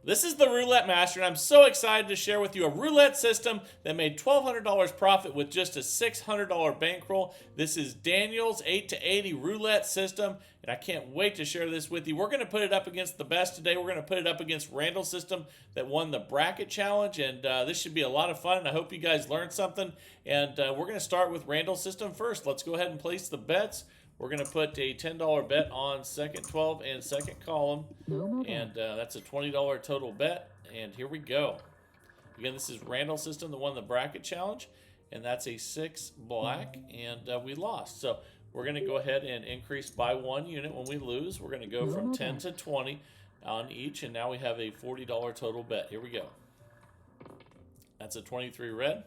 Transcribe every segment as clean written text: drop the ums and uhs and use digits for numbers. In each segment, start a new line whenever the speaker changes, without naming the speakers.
This is the Roulette Master, and I'm so excited to share with you a roulette system that made $1,200 profit with just a $600 bankroll. This is Daniel's 8 to 80 roulette system, and I can't wait to share this with you. We're going to put it up against the best today. We're going to put it up against Randall's system that won the bracket challenge, and this should be a lot of fun, and I hope you guys learned something. And we're going to start with Randall's system first. Let's go ahead and place the bets. We're going to put a $10 bet on second 12 and second column. And that's a $20 total bet. And here we go. Again, this is Randall's system that won the bracket challenge. And that's a 6 black. And we lost. So we're going to go ahead and increase by 1 unit when we lose. We're going to go from 10 to 20 on each. And now we have a $40 total bet. Here we go. That's a 23 red.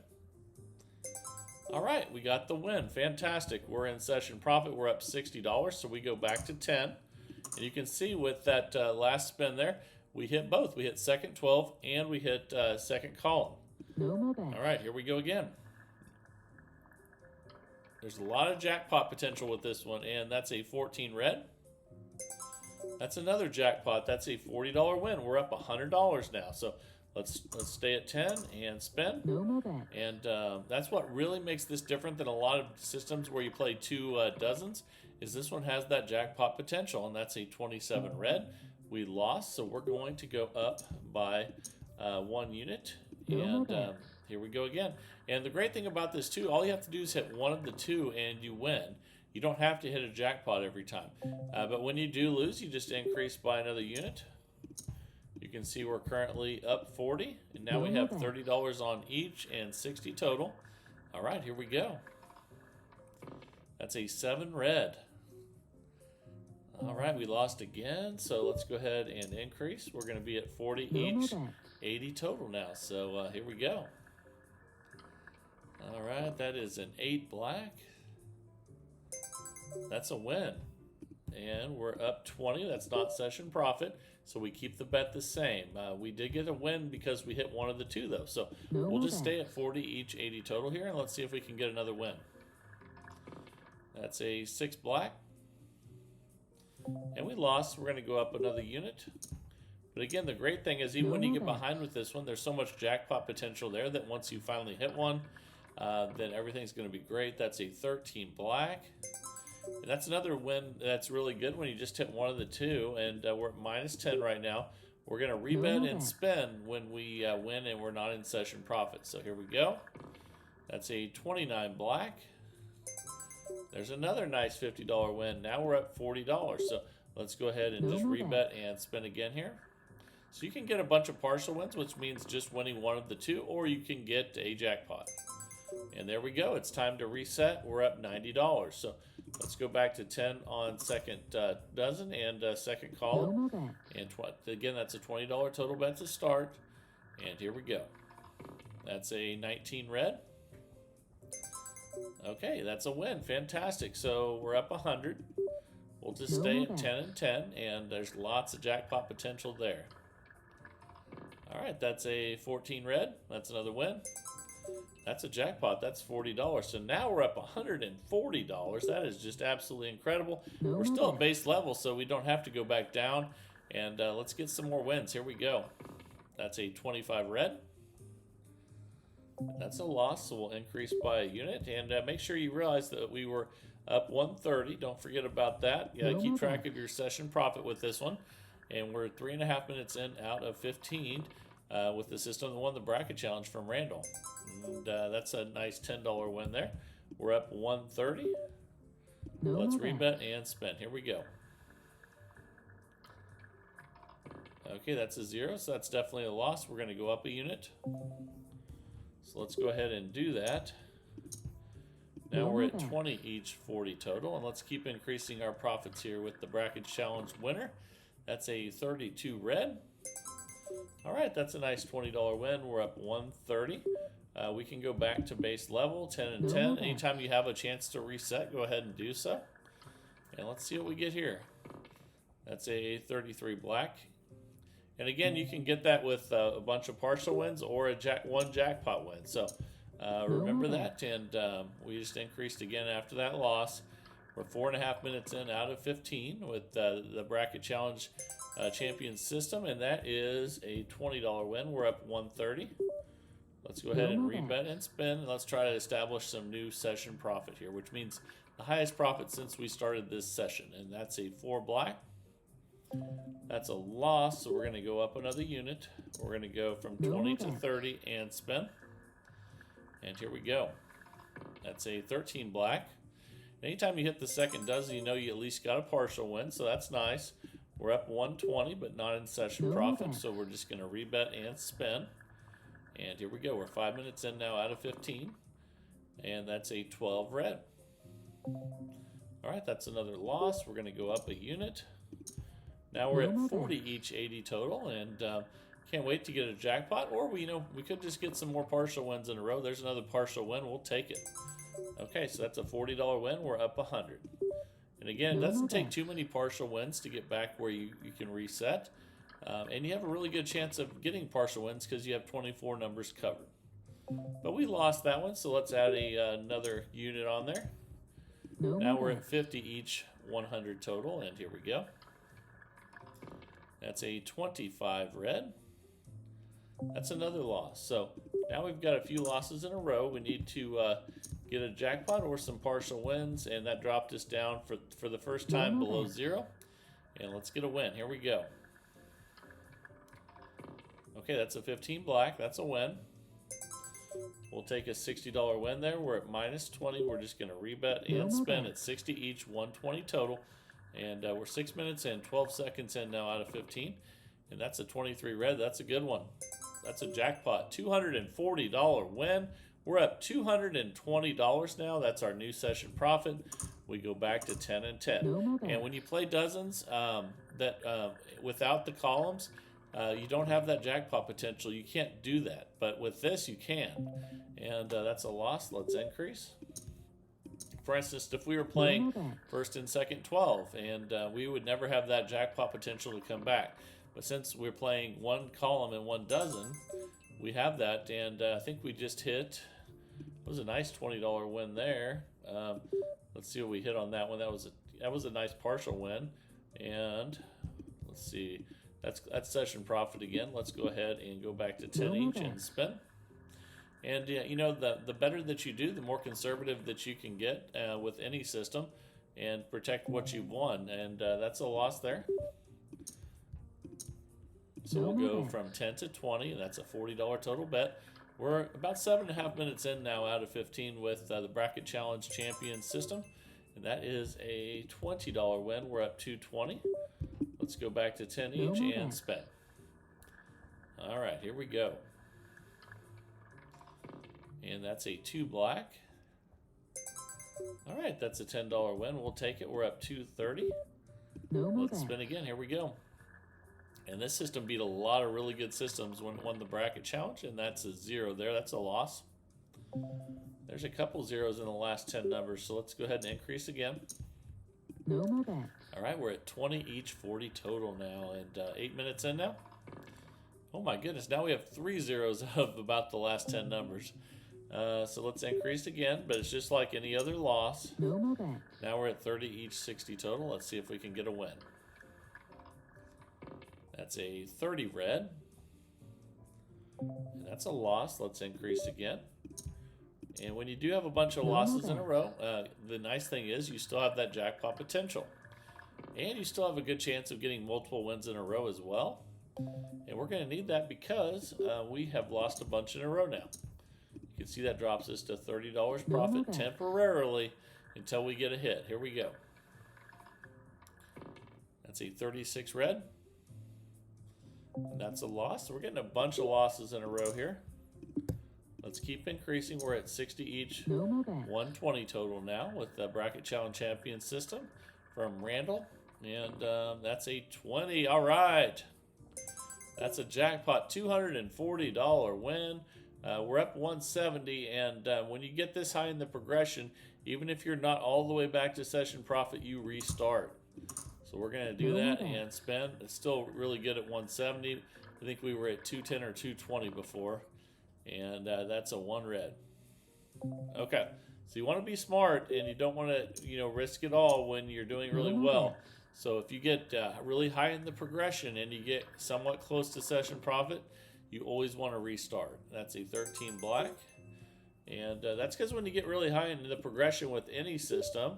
All right, we got the win. Fantastic. We're in session profit. We're up $60, so we go back to 10. And you can see with that last spin there, we hit both. We hit second 12 and we hit second column. All right, here we go again. There's a lot of jackpot potential with this one, and that's a 14 red. That's another jackpot. That's a $40 win. We're up $100 now. So let's stay at 10 and spin. And that's what really makes this different than a lot of systems where you play 2 dozens, is this one has that jackpot potential, and that's a 27 red. We lost, so we're going to go up by 1 unit. And here we go again. And the great thing about this too, all you have to do is hit one of the 2 and you win. You don't have to hit a jackpot every time. But when you do lose, you just increase by another unit. You can see we're currently up 40, and now we have $30 on each and 60 total. All right, here we go. That's a 7 red. All right, we lost again, so let's go ahead and increase. We're going to be at 40 each, 80 total now. So here we go. All right, that is an 8 black. That's a win. And we're up 20. That's not session profit. So we keep the bet the same. We did get a win because we hit one of the 2, though. So we'll just stay at 40 each, 80 total here. And let's see if we can get another win. That's a 6 black. And we lost. We're going to go up another unit. But again, the great thing is even when you get behind with this one, there's so much jackpot potential there that once you finally hit one, then everything's going to be great. That's a 13 black. And that's another win that's really good when you just hit one of the 2, and we're at minus 10 right now. We're going to rebet and spin when we win and we're not in session profit. So here we go. That's a 29 black. There's another nice $50 win. Now we're up $40. So let's go ahead and just rebet and spin again here. So you can get a bunch of partial wins, which means just winning one of the 2, or you can get a jackpot. And there we go. It's time to reset. We're up $90. So let's go back to 10 on second dozen and second column. And again, that's a $20 total bet to start. And here we go. That's a 19 red. Okay, that's a win. Fantastic. So we're up 100. We'll just stay at 10 and 10, and there's lots of jackpot potential there. All right, that's a 14 red. That's another win. That's a jackpot. That's $40. So now we're up $140. That is just absolutely incredible. We're still at base level, so we don't have to go back down. And let's get some more wins. Here we go. That's a 25 red. That's a loss, so we'll increase by a unit. And make sure you realize that we were up 130. Don't forget about that. You gotta keep track of your session profit with this one. And we're 3.5 minutes in out of 15 with the system that won the bracket challenge from Randall. And that's a nice $10 win there. We're up 130. Let's rebet and spin. Here we go. Okay, that's a 0, so that's definitely a loss. We're going to go up a unit. So let's go ahead and do that. Now we're at 20 each, 40 total. And let's keep increasing our profits here with the bracket challenge winner. That's a 32 red. All right, that's a nice $20 win. We're up 130. We can go back to base level, 10 and 10. Anytime you have a chance to reset, go ahead and do so. And let's see what we get here. That's a 33 black. And again, you can get that with a bunch of partial wins or a one jackpot win. So remember that. And we just increased again after that loss. We're 4.5 minutes in out of 15 with the bracket challenge champion system, and that is a $20 win. We're up 130. Let's go ahead and rebet and spin, and let's try to establish some new session profit here, which means the highest profit since we started this session, and that's a 4 black. That's a loss, so we're going to go up another unit. We're going to go from 20 to 30 and spin. And here we go. That's a 13 black. Anytime you hit the second dozen, you know you at least got a partial win, so that's nice. We're up 120, but not in session profit, so we're just going to rebet and spin. And here we go. We're 5 minutes in now out of 15. And that's a 12 red. All right, that's another loss. We're going to go up a unit. Now we're at 40 each, 80 total, and can't wait to get a jackpot. Or we could just get some more partial wins in a row. There's another partial win. We'll take it. Okay, so that's a $40 win. We're up 100. And again, it doesn't take too many partial wins to get back where you can reset. And you have a really good chance of getting partial wins because you have 24 numbers covered. But we lost that one, so let's add another unit on there. Now we're at 50 each, 100 total, and here we go. That's a 25 red. That's another loss. So now we've got a few losses in a row. We need to get a jackpot or some partial wins, and that dropped us down for the first time below 0. And let's get a win. Here we go. Okay, that's a 15 black. That's a win. We'll take a $60 win there. We're at minus 20. We're just going to rebet and spin at 60 each, 120 total. And we're 6 minutes in, 12 seconds in now out of 15. And that's a 23 red. That's a good one. That's a jackpot. $240 win. We're up $220 now. That's our new session profit. We go back to 10 and 10. And when you play dozens without the columns, you don't have that jackpot potential. You can't do that. But with this, you can. And that's a loss. Let's increase. For instance, if we were playing first and second 12, and we would never have that jackpot potential to come back. But since we're playing one column and one dozen, we have that. And I think we just hit, it was a nice $20 win there. Let's see what we hit on that one. That was a nice partial win. And let's see, that's session profit again. Let's go ahead and go back to 10 each and spin. And the better that you do, the more conservative that you can get with any system and protect what you've won. And that's a loss there. So we'll go from 10 to 20, and that's a $40 total bet. We're about 7.5 minutes in now out of 15 with the Bracket Challenge Champion system. And that is a $20 win. We're up 220. Let's go back to 10 each and spend. All right, here we go. And that's a 2 black. All right, that's a $10 win. We'll take it. We're up 230. Let's spin again. Here we go. And this system beat a lot of really good systems when it won the Bracket Challenge, and that's a 0 there. That's a loss. There's a couple zeros in the last 10 numbers, so let's go ahead and increase again. All right, we're at 20 each, 40 total now, and 8 minutes in now. Oh my goodness, now we have 3 zeros of about the last 10 numbers. So let's increase again, but it's just like any other loss. Now we're at 30 each, 60 total. Let's see if we can get a win. That's a 30 red. And that's a loss. Let's increase again. And when you do have a bunch of losses in a row, the nice thing is you still have that jackpot potential. And you still have a good chance of getting multiple wins in a row as well. And we're going to need that because we have lost a bunch in a row now. You can see that drops us to $30 profit temporarily until we get a hit. Here we go. That's a 36 red. And that's a loss. So we're getting a bunch of losses in a row here. Let's keep increasing. We're at 60 each, 120 total now with the Bracket Challenge Champion system from Randall. And that's a 20. All right. That's a jackpot, $240 win. We're up 170, and when you get this high in the progression, even if you're not all the way back to session profit, you restart. So we're going to do that and spend. It's still really good at 170. I think we were at 210 or 220 before, and that's a 1 red. Okay, so you want to be smart, and you don't want to risk it all when you're doing really well. So if you get really high in the progression and you get somewhat close to session profit, you always want to restart. That's a 13 black. And that's because when you get really high into the progression with any system,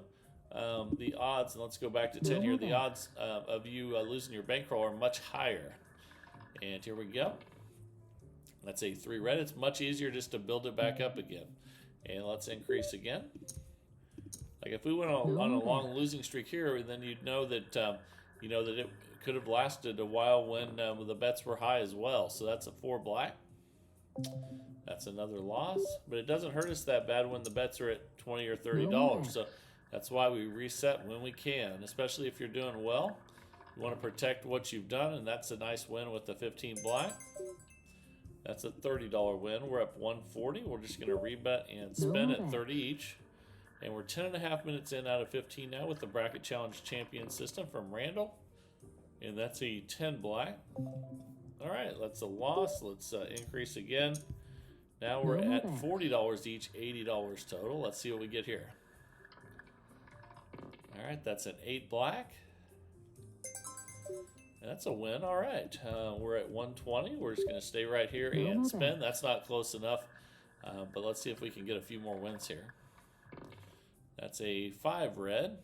the odds, and let's go back to 10 here, the odds of you losing your bankroll are much higher. And here we go. That's a 3 red. It's much easier just to build it back up again. And let's increase again. Like if we went on a long losing streak here, then you'd know that that it could have lasted a while when the bets were high as well. So that's a 4 black. That's another loss, but it doesn't hurt us that bad when the bets are at $20 or $30. So that's why we reset when we can, especially if you're doing well. You want to protect what you've done, and that's a nice win with the 15 black. That's a $30 win. We're up 140. We're just going to rebet and spin at 30 each. And we're 10.5 minutes in out of 15 now with the Bracket Challenge Champion system from Randall. And that's a 10 black. All right, that's a loss. Let's increase again. Now we're at $40 each, $80 total. Let's see what we get here. All right, that's an 8 black. That's a win. All right, we're at 120. We're just going to stay right here and spin. That's not close enough, but let's see if we can get a few more wins here. That's a 5 red.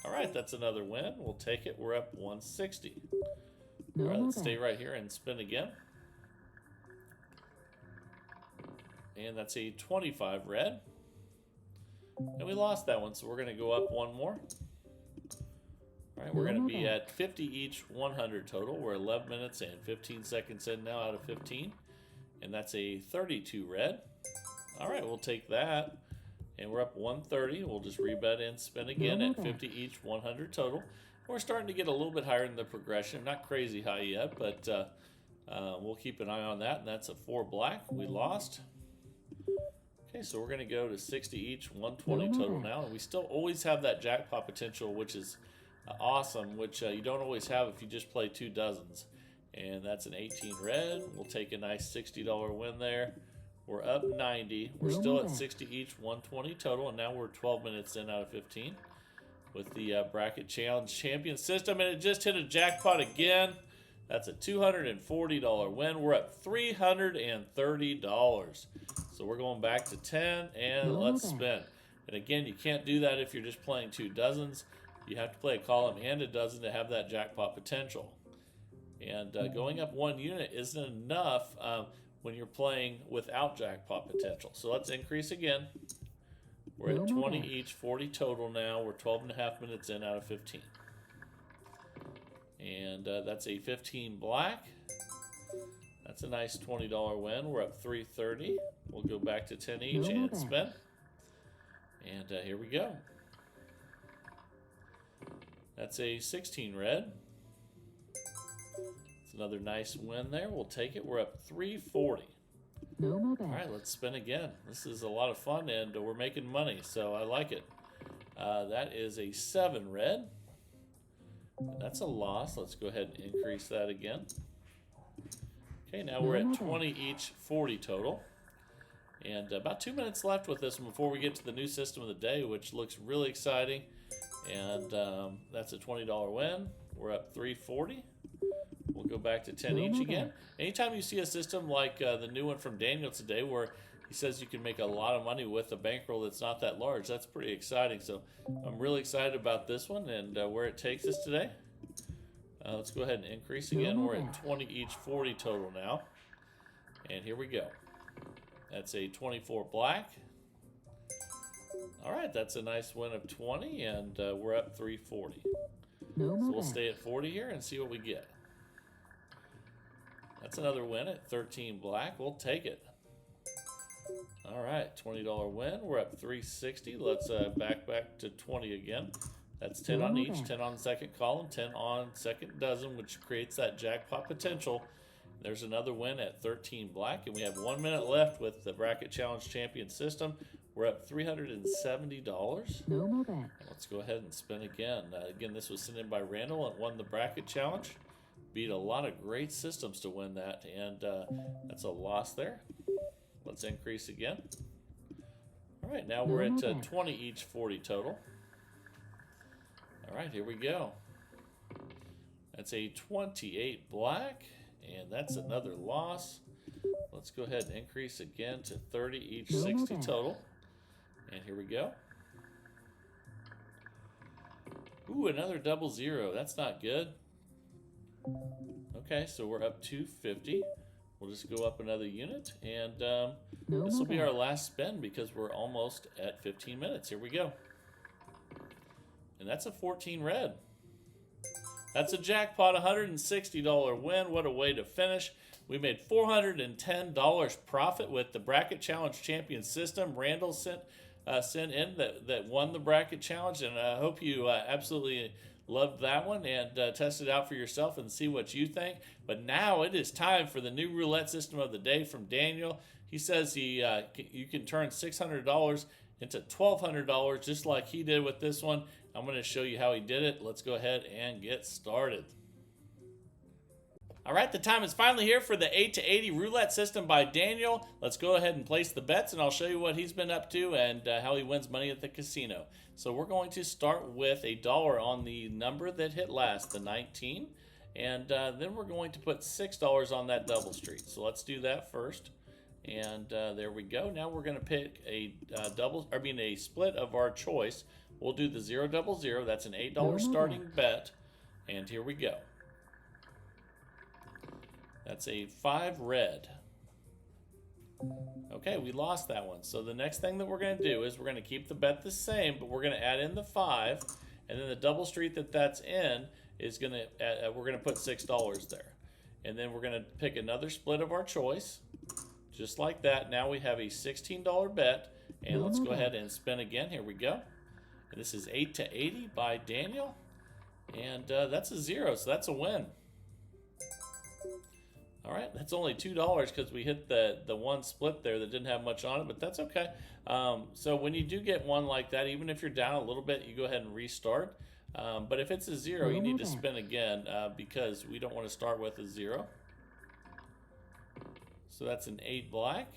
All right, that's another win. We'll take it. We're up 160. All right, let's stay right here and spin again. And that's a 25 red. And we lost that one, so we're going to go up one more. All right, we're going to be at 50 each, 100 total. We're 11 minutes and 15 seconds in now out of 15. And that's a 32 red. All right, we'll take that. And we're up 130. We'll just rebet and spin again at 50 each, 100 total. We're starting to get a little bit higher in the progression. Not crazy high yet, but we'll keep an eye on that. And that's a 4 black. We lost. Okay, so we're going to go to 60 each, 120 total now. And we still always have that jackpot potential, which is awesome, which you don't always have if you just play 2 dozens. And that's an 18 red. We'll take a nice $60 win there. We're up 90. We're still at 60 each, 120 total. And now we're 12 minutes in out of 15 with the Bracket Challenge Champion system. And it just hit a jackpot again. That's a $240 win. We're up $330. So we're going back to 10 and let's spin. And again, you can't do that if you're just playing 2 dozens. You have to play a column and a dozen to have that jackpot potential. And going up 1 unit isn't enough when you're playing without jackpot potential. So let's increase again. We're at 20 each, 40 total now. We're 12.5 minutes in out of 15. And that's a 15 black. That's a nice $20 win. We're up 330. We'll go back to 10 each and spin. And here we go. That's a 16 red. It's another nice win there. We'll take it. We're up 340. All right, let's spin again. This is a lot of fun, and we're making money, so I like it. That is a 7 red. That's a loss. Let's go ahead and increase that again. Okay, now we're at 20 each, 40 total. And about 2 minutes left with this one before we get to the new system of the day, which looks really exciting. And that's a $20 win. We're up 340. We'll go back to 10 each again. Anytime you see a system like the new one from Daniel today where he says you can make a lot of money with a bankroll that's not that large, that's pretty exciting. So I'm really excited about this one and where it takes us today. Let's go ahead and increase again. We're at 20 each, 40 total now. And here we go. That's a 24 black. All right, that's a nice win of 20, and we're up 340. So we'll stay at 40 here and see what we get. That's another win at 13 black. We'll take it. All right, $20 win. We're up 360. Let's back to 20 again. That's 10 on each, 10 on the second column, 10 on second dozen, which creates that jackpot potential. There's another win at 13 black, and we have 1 minute left with the Bracket Challenge Champion system. We're up $370. Let's go ahead and spin again. Again, this was sent in by Randall and won the Bracket Challenge. Beat a lot of great systems to win that, and that's a loss there. Let's increase again. All right, now we're at 20 each, 40 total. All right, here we go. That's a 28 black, and that's another loss. Let's go ahead and increase again to 30 each, 60 total. And here we go. Ooh, another double zero. That's not good. Okay, so we're up to 50. We'll just go up another unit, and this will be our last spin because we're almost at 15 minutes. Here we go. And that's a 14 red. That's a jackpot, $160 win. What a way to finish. We made $410 profit with the Bracket Challenge Champion system. Randall sent in that won the Bracket Challenge, and I hope you absolutely loved that one and test it out for yourself and see what you think. But now it is time for the new roulette system of the day from Daniel. He says you can turn $600 into $1,200 just like he did with this one. I'm going to show you how he did it. Let's go ahead and get started. All right, the time is finally here for the 8 to 80 roulette system by Daniel. Let's go ahead and place the bets, and I'll show you what he's been up to and how he wins money at the casino. So we're going to start with $1 on the number that hit last, the 19, and then we're going to put $6 on that double street. So let's do that first, and there we go. Now we're going to pick a split of our choice. We'll do the 0 double 0. That's an $8 starting bet, and here we go. That's a 5 red. Okay, we lost that one. So the next thing that we're going to do is we're going to keep the bet the same, but we're going to add in the 5, and then the double street that's in is going to we're going to put $6 there, and then we're going to pick another split of our choice, just like that. Now we have a $16 bet, and let's go ahead and spin again. Here we go. And this is 8 to 80 by Daniel, and that's a 0, so that's a win. All right, that's only $2 because we hit the one split there that didn't have much on it, but that's okay. So when you do get one like that, even if you're down a little bit, you go ahead and restart. But if it's a 0, you need to spin again because we don't want to start with a 0. So that's an 8 black.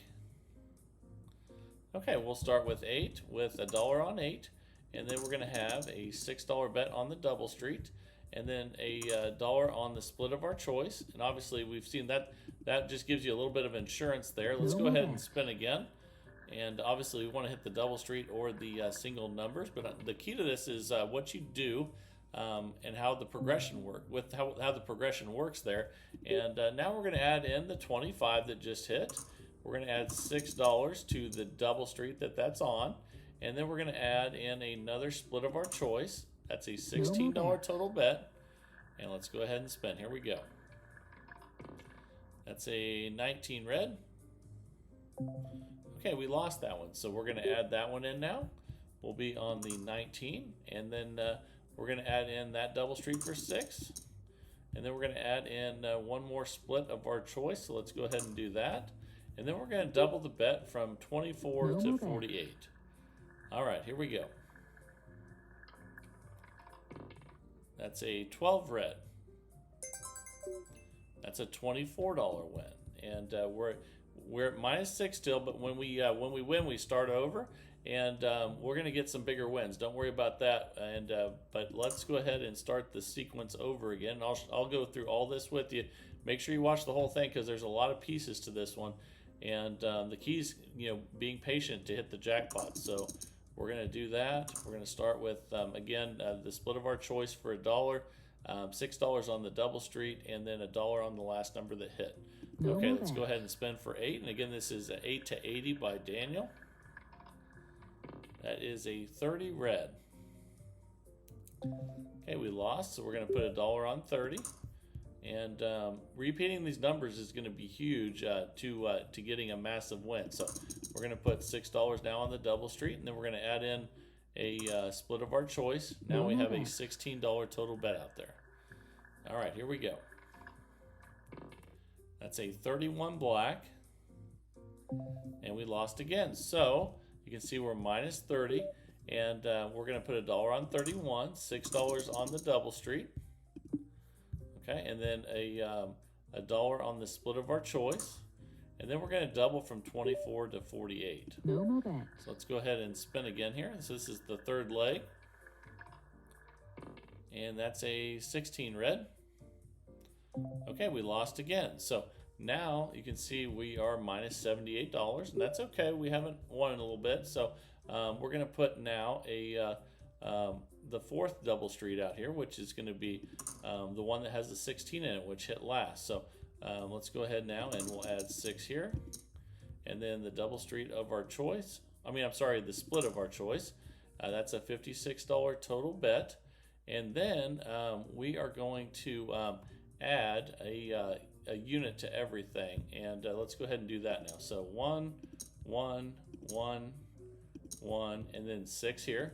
Okay, we'll start with 8 with $1 on 8, and then we're going to have a $6 bet on the double street, and then a $1 on the split of our choice. And obviously we've seen that just gives you a little bit of insurance there. Let's go ahead and spin again. And obviously we want to hit the double street or the single numbers, but the key to this is what you do and how the progression how the progression works there. And now we're going to add in the 25 that just hit. We're going to add $6 to the double street that's on, and then we're going to add in another split of our choice. That's a $16 total bet, and let's go ahead and spin. Here we go. That's a 19 red. Okay, we lost that one, so we're going to add that one in now. We'll be on the 19, and then we're going to add in that double street for 6, and then we're going to add in one more split of our choice, so let's go ahead and do that. And then we're going to double the bet from 24 to 48. All right, here we go. That's a 12 red. That's a $24 win, and we're at -6 still. But when we win, we start over, and we're going to get some bigger wins. Don't worry about that. And but let's go ahead and start the sequence over again. I'll go through all this with you. Make sure you watch the whole thing because there's a lot of pieces to this one, and the key's being patient to hit the jackpot. So we're going to do that. We're going to start with, again, the split of our choice for $1, $6 on the double street, and then $1 on the last number that hit. Okay, let's go ahead and spin for 8. And again, this is 8 to 80 by Daniel. That is a 30 red. Okay, we lost, so we're going to put $1 on 30. And repeating these numbers is going to be huge to getting a massive win. So we're going to put $6 now on the double street, and then we're going to add in a split of our choice. Now we have a $16 total bet out there. All right, here we go. That's a 31 black, and we lost again. So you can see we're -30, and we're going to put $1 on 31, $6 on the double street. Okay, and then a $1 on the split of our choice, and then we're going to double from 24 to 48. So let's go ahead and spin again here. So this is the third leg. and that's a 16 red. Okay, we lost again. So now you can see we are minus $78, and that's okay. We haven't won in a little bit, so we're going to put now the fourth double street out here, which is going to be the one that has the 16 in it, which hit last. So let's go ahead now, and we'll add 6 here, and then the double street of our choice. I'm sorry, the split of our choice. That's a $56 total bet, and then we are going to add a unit to everything, and let's go ahead and do that now. So 1, 1, 1, 1, and then 6 here,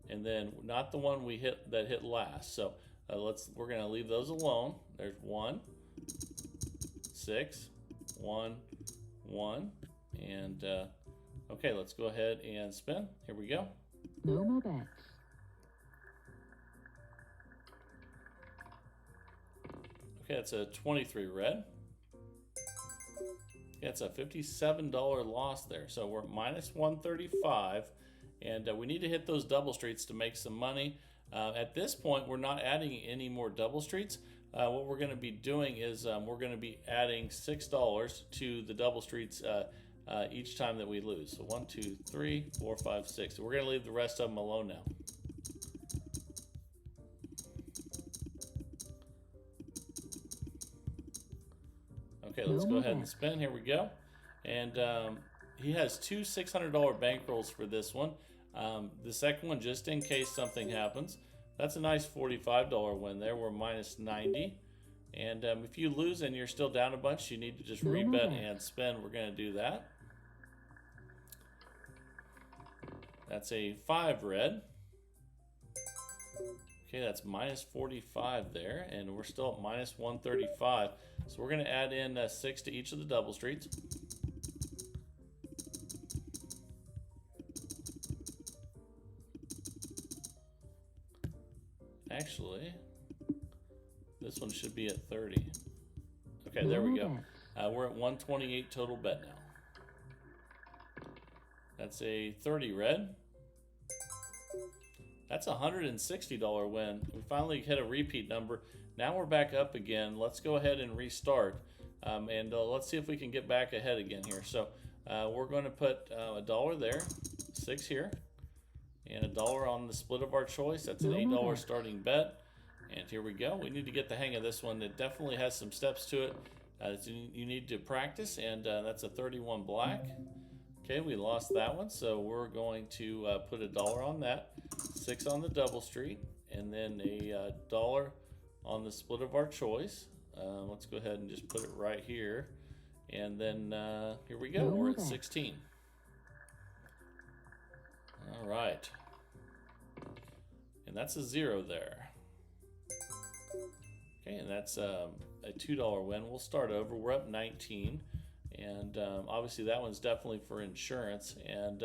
and then not the one we hit that hit last. So we're going to leave those alone. There's 1, 6, 1, 1, and okay, let's go ahead and spin. Here we go.
No more bets.
Okay, that's a 23 red. Okay, that's a $57 loss there. So we're minus 135, and we need to hit those double streets to make some money. At this point, we're not adding any more double streets. What we're going to be doing is we're going to be adding $6 to the double streets each time that we lose. So 1, 2, 3, 4, 5, 6. So we're going to leave the rest of them alone now. Okay, let's go ahead and spin. Here we go. And he has 2 $600 bankrolls for this one. The second one, just in case something happens. That's a nice $45 win there. We're minus 90. And if you lose and you're still down a bunch, you need to just rebet and spin. We're going to do that. That's a 5 red. Okay, that's minus 45 there, and we're still at minus 135. So we're going to add in 6 to each of the double streets. Actually, this one should be at 30. Okay, there we go. We're at 128 total bet now. That's a 30 red. That's a $160 win. We finally hit a repeat number. Now we're back up again. Let's go ahead and restart. And let's see if we can get back ahead again here. So we're going to put $1 there, 6 here, and $1 on the split of our choice. That's an $8 starting bet. And here we go. We need to get the hang of this one. It definitely has some steps to it. You need to practice, and that's a 31 black. Okay, we lost that one, so we're going to put $1 on that, 6 on the double street, and then a $1 on the split of our choice. Let's go ahead and just put it right here, and then here we go. We're at 16. All right, and that's a 0 there. Okay, and that's a $2 win. We'll start over. We're up 19. And obviously that one's definitely for insurance, and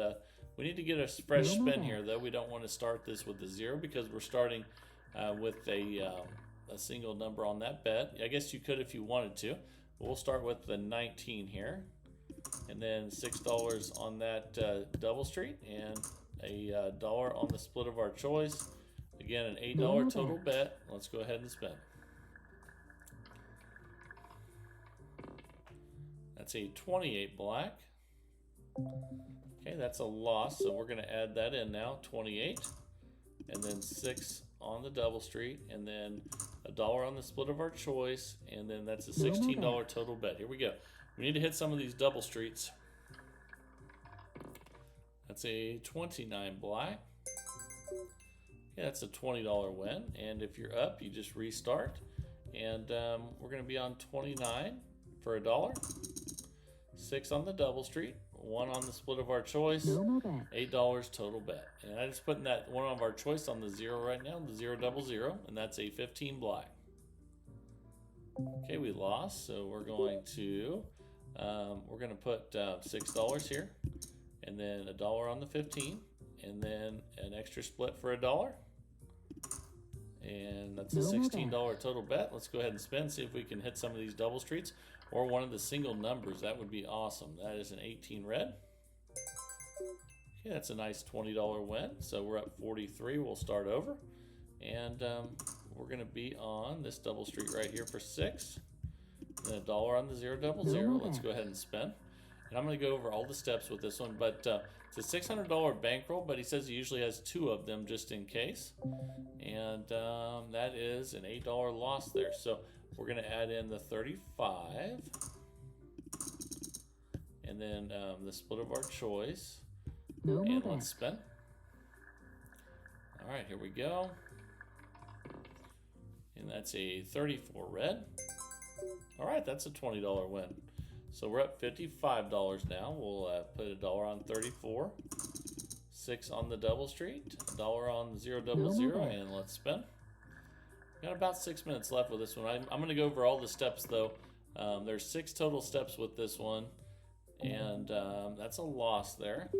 we need to get a fresh spin here, though. We don't want to start this with a 0 because we're starting with a single number on that bet. I guess you could if you wanted to, but we'll start with the 19 here, and then $6 on that double street, and a $1 on the split of our choice. Again, an $8 total bet. Let's go ahead and spin. That's a 28 black. Okay, that's a loss, so we're going to add that in now, 28, and then 6 on the double street, and then $1 on the split of our choice, and then that's a $16 total bet. Here we go. We need to hit some of these double streets. That's a 29 black. Okay, that's a $20 win, and if you're up, you just restart, and we're going to be on 29 for $1. 6 on the double street, 1 on the split of our choice, $8 total bet. And I just putting that 1 of our choice on the 0 right now, the 0 double 0, and that's a 15 black. Okay, we lost, so we're going to put $6 here, and then $1 on the 15, and then an extra split for $1. And that's a $16 total bet. Let's go ahead and spin, see if we can hit some of these double streets or one of the single numbers. That would be awesome. That is an 18 red. Okay, that's a nice $20 win. So we're up 43. We'll start over. And we're going to be on this double street right here for 6. And $1 on the 0 double 0. Let's go ahead and spin. And I'm going to go over all the steps with this one, but it's a $600 bankroll, but he says he usually has 2 of them just in case. And that is an $8 loss there. So we're going to add in the 35. And then the split of our choice. And let's spin. All right, here we go. And that's a 34 red. All right, that's a $20 win. So we're up $55 now. We'll put $1 on 34, 6 on the double street, $1 on the 0 double 0, and let's spin. Got about 6 minutes left with this one. I'm going to go over all the steps though. There's 6 total steps with this one, and that's a loss there.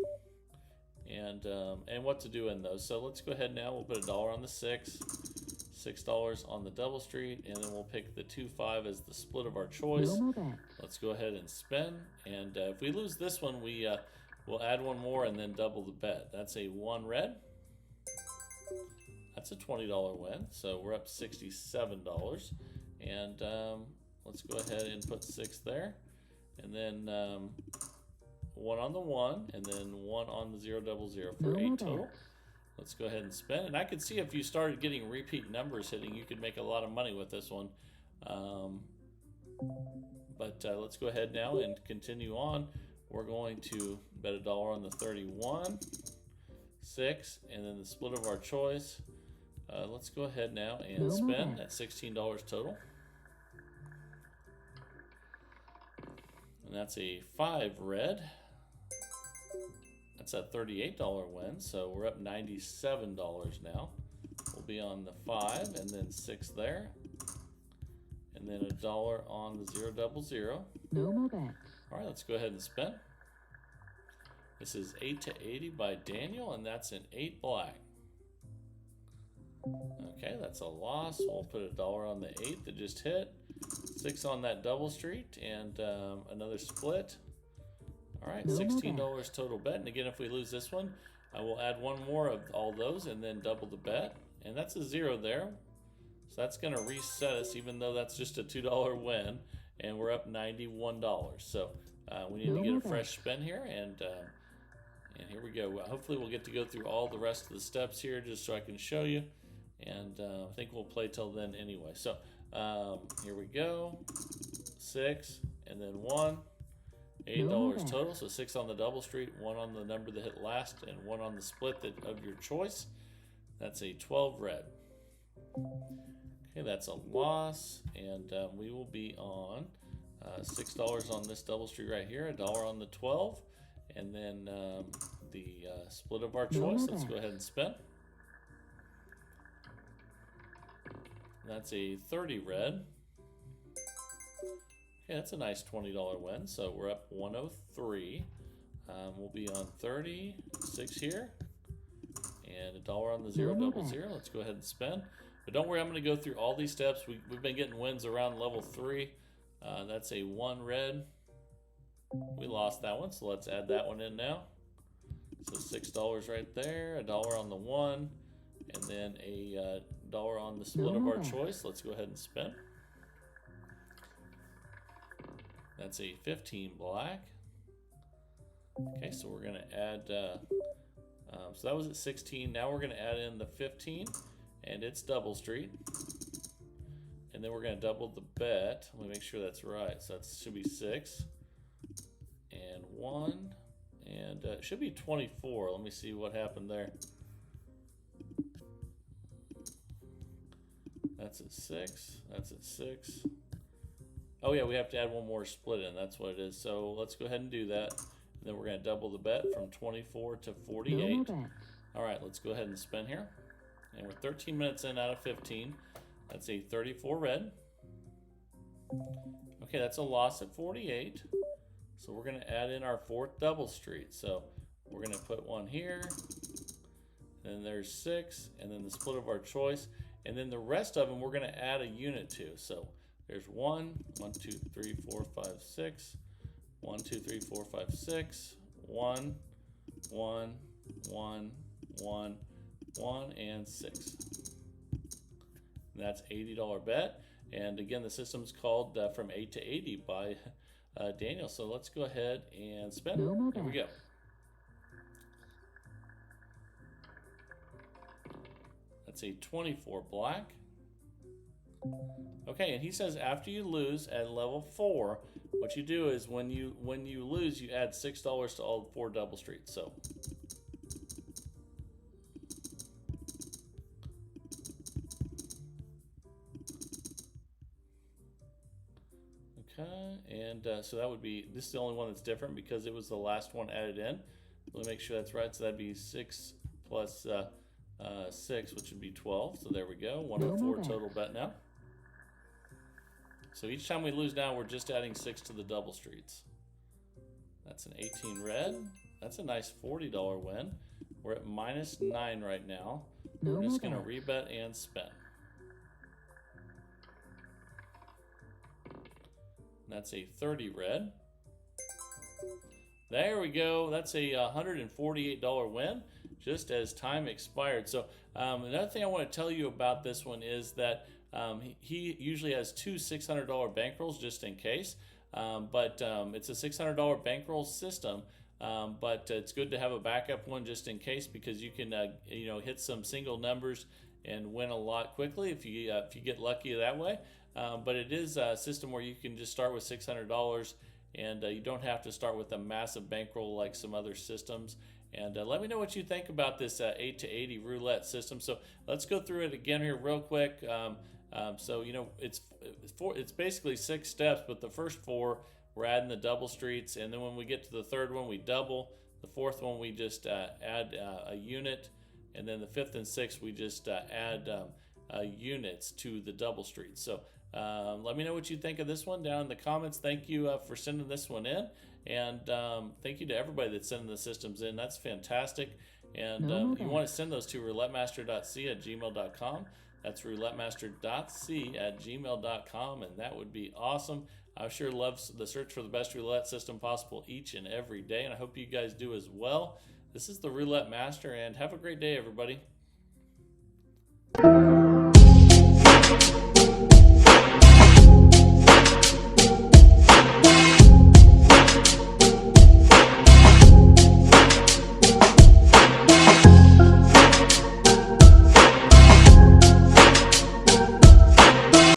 And what to do in those. So let's go ahead now. We'll put $1 on the 6. $6 on the double street, and then we'll pick the 2-5 as the split of our choice. Let's go ahead and spin, and if we lose this one, we'll add one more and then double the bet. That's a 1 red. That's a $20 win, so we're up $67. And let's go ahead and put 6 there, and then 1 on the 1, and then 1 on the 0 double 0 for 8 total. Let's go ahead and spin. And I could see if you started getting repeat numbers hitting, you could make a lot of money with this one. But let's go ahead now and continue on. We're going to bet $1 on the 31, 6, and then the split of our choice. Let's go ahead now and spin. That's $16 total. And that's a 5 red. That's a $38 win, so we're up $97 now. We'll be on the 5 and then 6 there. And then $1 on the 0 double 0.
No more bets.
All right, let's go ahead and spin. This is 8 to 80 by Daniel, and that's an 8 black. Okay, that's a loss. We'll put $1 on the 8 that just hit. 6 on that double street, and another split. All right, $16 total bet. And again, if we lose this one, I will add one more of all those and then double the bet. And that's a 0 there. So that's going to reset us, even though that's just a $2 win. And we're up $91. So we need to get a fresh spin here. And here we go. Hopefully we'll get to go through all the rest of the steps here just so I can show you. And I think we'll play till then anyway. So here we go. 6 and then 1. $8 total, so 6 on the double street, 1 on the number that hit last, and 1 on the split of your choice. That's a 12 red. Okay, that's a loss, and we will be on $6 on this double street right here, $1 on the 12, and then the split of our choice. Let's go ahead and spin. That's a 30 red. Okay, that's a nice $20 win, so we're up 103. We'll be on 36 here, and $1 on the 0 double 0. Let's go ahead and spin. But don't worry, I'm going to go through all these steps. We've been getting wins around level 3. That's a 1 red. We lost that one, so let's add that one in now. So $6 right there, $1 on the 1, and then a $1 on the split of our choice. Let's go ahead and spin. That's a 15 black. Okay, so we're going to add, so that was at 16. Now we're going to add in the 15, and it's double street. And then we're going to double the bet. Let me make sure that's right. So that should be 6 and 1, and it should be 24. Let me see what happened there. That's at 6. That's at 6. Oh yeah, we have to add one more split in. That's what it is. So let's go ahead and do that. And then we're going to double the bet from 24 to 48. All right, let's go ahead and spin here. And we're 13 minutes in out of 15. That's a 34 red. Okay, that's a loss at 48. So we're going to add in our 4th double street. So we're going to put 1 here. And then there's 6. And then the split of our choice. And then the rest of them we're going to add a unit to. So there's 1, 1, 2, 3, 4, 5, 6. 1, 2, 3, 4, 5, 6. 1, 1, 1, 1, 1, and 6. and that's $80 bet. And again, the system's called From 8 to 80 by Daniel. So let's go ahead and spin. Here we go. That's a 24 black. Okay, and he says after you lose at level 4, what you do is when you lose, you add $6 to all 4 double streets. So okay, and so that would be, this is the only one that's different because it was the last one added in. Let me make sure that's right. So that'd be 6 plus 6, which would be 12. So there we go. 104 total bet now. So each time we lose now, we're just adding 6 to the double streets. That's an 18 red. That's a nice $40 win. We're at -9 right now. We're just going to rebet and spin. That's a 30 red. There we go. That's a $148 win, just as time expired. So another thing I want to tell you about this one is that he usually has 2 $600 bankrolls just in case. But it's a $600 bankroll system. But it's good to have a backup one just in case, because you can hit some single numbers and win a lot quickly if you get lucky that way. But it is a system where you can just start with $600 and you don't have to start with a massive bankroll like some other systems. And let me know what you think about this 8 to 80 roulette system. So let's go through it again here real quick. So it's basically 6 steps, but the first 4 we're adding the double streets, and then when we get to the third one we double. The fourth one we just add a unit, and then the 5th and 6th we just add units to the double streets. So let me know what you think of this one down in the comments. Thank you for sending this one in, and thank you to everybody that's sending the systems in. That's fantastic. And you want to send those to roulettemaster.c@gmail.com. That's roulettemaster.c@gmail.com, and that would be awesome. I sure love the search for the best roulette system possible each and every day, and I hope you guys do as well. This is the Roulette Master, and have a great day, everybody.